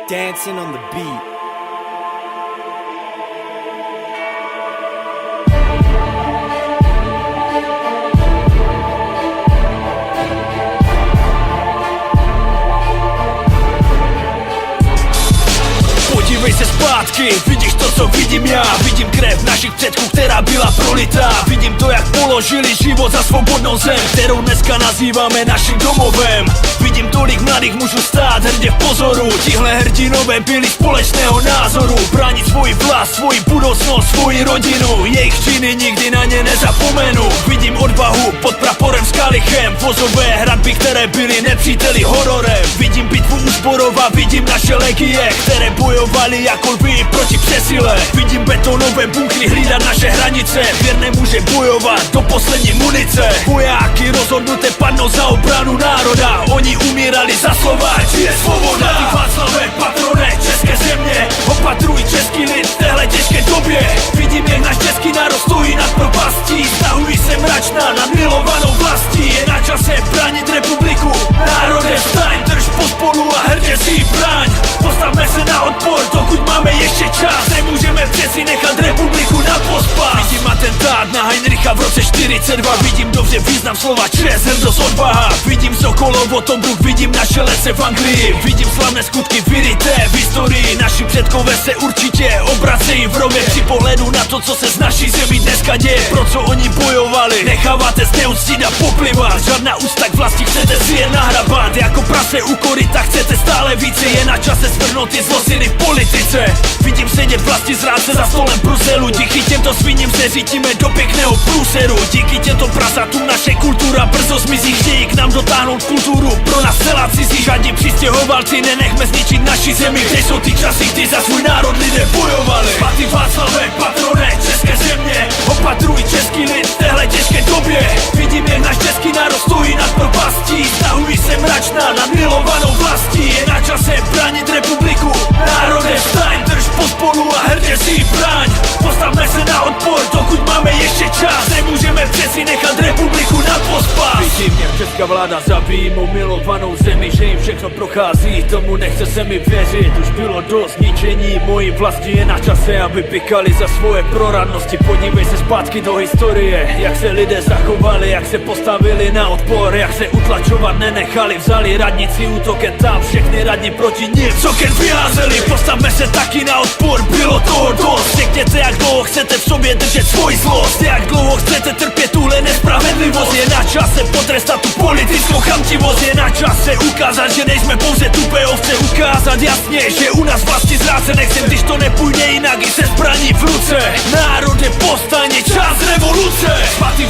dancing on the beat. Podívej se zpátky, vidíš to, co vidím já. Vidím krev našich předků, která byla prolitá. Vidím to, jak položili život za svobodnou zem, kterou dneska nazýváme naším domovem. Vidím tolik mladých mužů stát hrdě v pozoru. Tihle hrdinové byli společného názoru, bránit svoji vlast, svoji budoucnost, svoji rodinu. Jejich činy nikdy na ně nezapomenu. Vidím odvahu pod praporem s kalichem, vozové hradby, které byly nepříteli hororem. Vidím bitvu u Zborova, vidím naše legie, které bojovali jako lvi proti přesile. Vidím betonové bunkry hlídat naše hranice, věrné muže bojovat do poslední munice. Vojáky rozhodnuté padnou za obranu národa, oni umírali za slova, či je svoboda. Ty Václave, patrone české země, opatruj český lid v téhle těžké době. Vidím, jak náš český národ stojí nad propastí, stahují se mračná nad milovanou vlastí. Je na čase bránit republiku, národe vstaň, drž pospolu a hrdě si ji braň. Postavme se na odpor, dokud máme ještě čas, nemůžeme přeci nechat republiku na pospas. Vidím atentát na Heinricha v roce 42, vidím dobře význam slova čest, hrdost, odvaha. Vidím Sokolovo, Tobruk, vidím naše lese v Anglii, vidím slavné skutky vyryté v historii. Naši předkové se určitě obracejí v rově při pohledu na to, co se s naší zemí dneska děje. Pro co oni bojovali, necháváte zneuctit a poplivat. Žádná úcta k vlasti, chcete si je nahrabat. Jako prase u koryta chcete stále více, je na čase svrhnout ty zloziny v politice. Vidím sedět vlasti zrádce za stolem Bruselu, díky těmto sviním se řítíme do pěkného průseru. Díky těmto prasatům naše kultura brzo zmizí, chtějí k nám dotáhnout kulturu pro nás celá cizí. Žádní přistěhovalci, nenechme zničit naši zemi, kde jsou ty časy, kdy za svůj národ lidé bojovali. Ty Václave, patrone české země, opatruj český lid v téhle těžké době. Vidím, jak náš český národ stojí nad propastí, stahují se mračná nad milovanou vlastí. Je na čase bránit republiku, národe vstaň, drž pospolu a hrdě si ji braň. Postavme se na odpor, dokud máme ještě čas, nemůžeme přeci nechat republiku na pospas. Vidím, jak česká vláda zabíjí mou milovanou zemi, že jim všechno prochází, tomu nechce se mi věřit. Už bylo dost ničení mojí vlasti, je na čase, aby pikali za svoje proradnosti. Podívej se zpátky do historie, jak se lidé zachovali, jak se postavili na odpor, jak se utlačovat nenechali. Vzali radnici útokem tam, všechny radni proti nim sokem vyházeli. Postavme se taky na odpor, bylo toho dost. Řekněte, jak dlouho chcete v sobě držet svoji zlost, jak dlouho chcete trpět tuhle nespravedlivost. Je na čase potrestat tu politickou chamtivost, je na čase ukázat, že nejsme pouze tupé ovce. Ukázat jasně, že u nás vlasti zráce nechcem, když to nepůjde jinak i se zbraní v ruce. Národe povstaň, čas revoluce. Ty